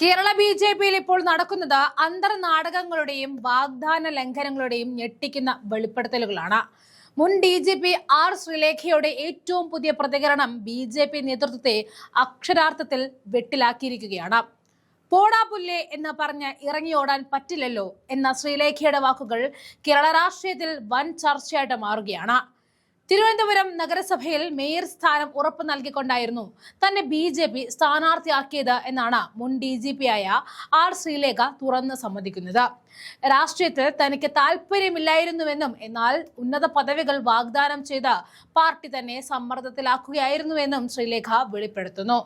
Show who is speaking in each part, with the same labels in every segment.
Speaker 1: കേരള ബി.ജെ.പിയിൽ ഇപ്പോൾ നടക്കുന്നത് അന്തർനാടകങ്ങളുടെയും വാഗ്ദാന ലംഘനങ്ങളുടെയും ഞെട്ടിക്കുന്ന വെളിപ്പെടുത്തലുകളാണ്. മുൻ ഡി.ജി.പി ആർ ശ്രീലേഖയുടെ ഏറ്റവും പുതിയ പ്രതികരണം ബി.ജെ.പി നേതൃത്വത്തെ അക്ഷരാർത്ഥത്തിൽ വെട്ടിലാക്കിയിരിക്കുകയാണ്. പോടാ പുല്ലേ എന്ന് പറഞ്ഞ് ഇറങ്ങിയോടാൻ പറ്റില്ലല്ലോ എന്ന ശ്രീലേഖയുടെ വാക്കുകൾ കേരള രാഷ്ട്രീയത്തിൽ വൻ ചർച്ചയായിട്ട് മാറുകയാണ്. തിരുവനന്തപുരം നഗരസഭയിൽ മേയർ സ്ഥാനം ഉറപ്പു നൽകിക്കൊണ്ടായിരുന്നു തന്നെ ബി.ജെ.പി സ്ഥാനാർത്ഥിയാക്കിയത് എന്നാണ് മുൻ ഡി.ജി.പി ആയ ആർ ശ്രീലേഖ തുറന്ന് സമ്മതിക്കുന്നത്. രാഷ്ട്രീയത്തിൽ തനിക്ക് താല്പര്യമില്ലായിരുന്നുവെന്നും എന്നാൽ ഉന്നത പദവികൾ വാഗ്ദാനം ചെയ്ത് പാർട്ടി തന്നെ സമ്മർദ്ദത്തിലാക്കുകയായിരുന്നുവെന്നും ശ്രീലേഖ വെളിപ്പെടുത്തുന്നു.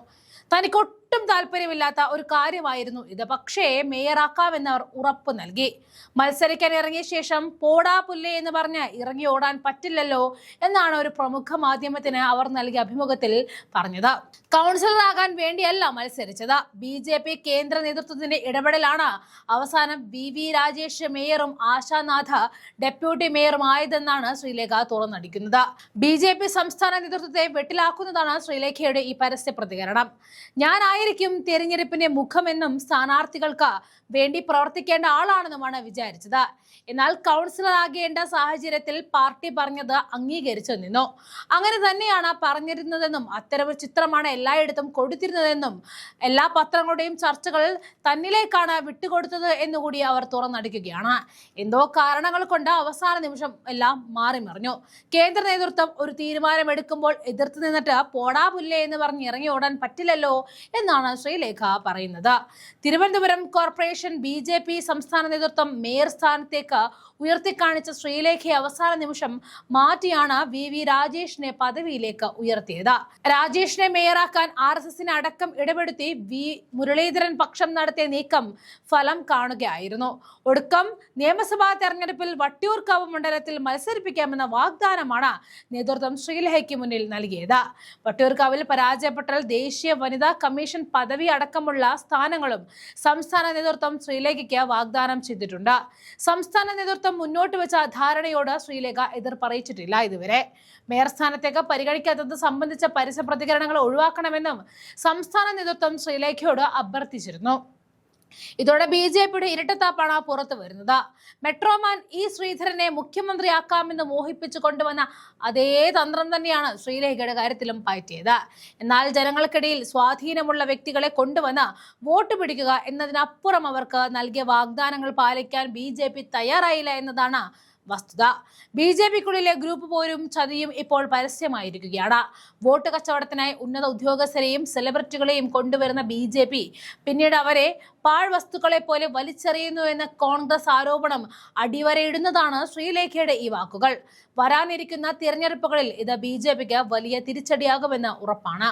Speaker 1: തനിക്കൊട്ടും താല്പര്യമില്ലാത്ത ഒരു കാര്യമായിരുന്നു ഇത്, പക്ഷേ മേയറാക്കാമെന്ന് അവർ ഉറപ്പ് നൽകി. മത്സരിക്കാൻ ഇറങ്ങിയ ശേഷം പോടാ പുല്ലേ എന്ന് പറഞ്ഞ് ഇറങ്ങി ഓടാൻ പറ്റില്ലല്ലോ എന്നാണ് ഒരു പ്രമുഖ മാധ്യമത്തിന് അവർ നൽകിയ അഭിമുഖത്തിൽ പറഞ്ഞത്. കൗൺസിലറാകാൻ വേണ്ടിയല്ല മത്സരിച്ചത്. ബി.ജെ.പി കേന്ദ്ര നേതൃത്വത്തിന്റെ ഇടപെടലാണ് അവസാനം വി രാജേഷ് മേയറും ആശാനാഥ് ഡെപ്യൂട്ടി മേയറും ആയതെന്നാണ് ശ്രീലേഖ തുറന്നടിക്കുന്നത്. ബി.ജെ.പി സംസ്ഥാന നേതൃത്വത്തെ വെട്ടിലാക്കുന്നതാണ് ശ്രീലേഖയുടെ ഈ പരസ്യ പ്രതികരണം. ഞാനായിരിക്കും തെരഞ്ഞെടുപ്പിന്റെ മുഖമെന്നും സ്ഥാനാർത്ഥികൾക്ക് വേണ്ടി പ്രവർത്തിക്കേണ്ട ആളാണെന്നുമാണ് വിചാരിച്ചത്. എന്നാൽ കൗൺസിലർ ആകേണ്ട സാഹചര്യത്തിൽ പാർട്ടി പറഞ്ഞത് അംഗീകരിച്ചു നിന്നു. അങ്ങനെ തന്നെയാണ് പറഞ്ഞിരുന്നതെന്നും അത്തരമൊരു ചിത്രമാണ് എല്ലായിടത്തും കൊടുത്തിരുന്നതെന്നും എല്ലാ പത്രങ്ങളുടെയും ചർച്ചകൾ തന്നിലേക്കാണ് വിട്ടുകൊടുത്തത് എന്നുകൂടി അവർ തുറന്നടിക്കുകയാണ്. എന്തോ കാരണങ്ങൾ കൊണ്ട് അവസാന നിമിഷം എല്ലാം മാറിമറിഞ്ഞു. കേന്ദ്ര നേതൃത്വം ഒരു തീരുമാനമെടുക്കുമ്പോൾ എതിർത്ത് നിന്നിട്ട് പോടാ പുല്ലേ എന്ന് പറഞ്ഞ് ഇറങ്ങി ഓടാൻ പറ്റില്ലല്ലോ എന്നാണ് ശ്രീലേഖ പറയുന്നത്. തിരുവനന്തപുരം കോർപ്പറേഷൻ ബി.ജെ.പി സംസ്ഥാന നേതൃത്വം മേയർ സ്ഥാനത്തേക്ക് ഉയർത്തിക്കാണിച്ച ശ്രീലേഖയെ അവസാന നിമിഷം മാറ്റിയാണ് വി രാജേഷിനെ പദവിയിലേക്ക് ഉയർത്തിയത്. രാജേഷിനെ മേയറാക്കാൻ RSSനെ അടക്കം ഇടപെടുത്തി വി മുരളീധരൻ പക്ഷം നടത്തിയ നീക്കം ഫലം കാണുകയായിരുന്നു. ഒടുക്കം നിയമസഭാ തെരഞ്ഞെടുപ്പിൽ വട്ടിയൂർക്കാവ് മണ്ഡലത്തിൽ മത്സരിപ്പിക്കാമെന്ന വാഗ്ദാനമാണ് നേതൃത്വം ശ്രീലേഖയ്ക്ക് മുന്നിൽ നൽകിയത്. വട്ടിയൂർക്കാവിൽ പരാജയപ്പെട്ടാൽ ദേശീയ വനിതാ കമ്മീഷൻ പദവി അടക്കമുള്ള സ്ഥാനങ്ങളും സംസ്ഥാന നേതൃത്വം ശ്രീലേഖയ്ക്ക് വാഗ്ദാനം ചെയ്തിട്ടുണ്ട്. സംസ്ഥാന നേതൃത്വം മുന്നോട്ട് വെച്ച ധാരണയോട് ശ്രീലേഖ എതിർപ്പറിയിച്ചിട്ടില്ല. ഇതുവരെ മേയർ സ്ഥാനത്തേക്ക് പരിഗണിക്കാത്തത് സംബന്ധിച്ച പരസ്യ പ്രതികരണങ്ങൾ ഒഴിവാക്കണമെന്നും സംസ്ഥാന നേതൃത്വം ശ്രീലേഖയോട് അഭ്യർത്ഥിച്ചിരുന്നു. ഇതോടെ ബി.ജെ.പിയുടെ ഇരട്ടത്താപ്പാണ് പുറത്തു വരുന്നത്. മെട്രോമാൻ ഇ ശ്രീധരനെ മുഖ്യമന്ത്രിയാക്കാമെന്ന് മോഹിപ്പിച്ചു കൊണ്ടുവന്ന അതേ തന്ത്രം തന്നെയാണ് ശ്രീലേഖയുടെ കാര്യത്തിലും പയറ്റിയത്. എന്നാൽ ജനങ്ങൾക്കിടയിൽ സ്വാധീനമുള്ള വ്യക്തികളെ കൊണ്ടുവന്ന് വോട്ട് പിടിക്കുക എന്നതിനപ്പുറം അവർക്ക് നൽകിയ വാഗ്ദാനങ്ങൾ പാലിക്കാൻ ബി.ജെ.പി തയ്യാറായില്ല എന്നതാണ് വസ്തുത. ബി.ജെ.പിക്കുള്ളിലെ ഗ്രൂപ്പ് പോരും ചതിയും ഇപ്പോൾ പരസ്യമായിരിക്കുകയാണ്. വോട്ട് കച്ചവടത്തിനായി ഉന്നത ഉദ്യോഗസ്ഥരെയും സെലിബ്രിറ്റികളെയും കൊണ്ടുവരുന്ന ബി.ജെ.പി പിന്നീട് അവരെ പാഴ്വസ്തുക്കളെ പോലെ വലിച്ചെറിയുന്നു എന്ന കോൺഗ്രസ് ആരോപണം അടിവരയിടുന്നതാണ് ശ്രീലേഖയുടെ ഈ വാക്കുകൾ. വരാനിരിക്കുന്ന തിരഞ്ഞെടുപ്പുകളിൽ ഇത് ബി.ജെ.പിക്ക് വലിയ തിരിച്ചടിയാകുമെന്ന് ഉറപ്പാണ്.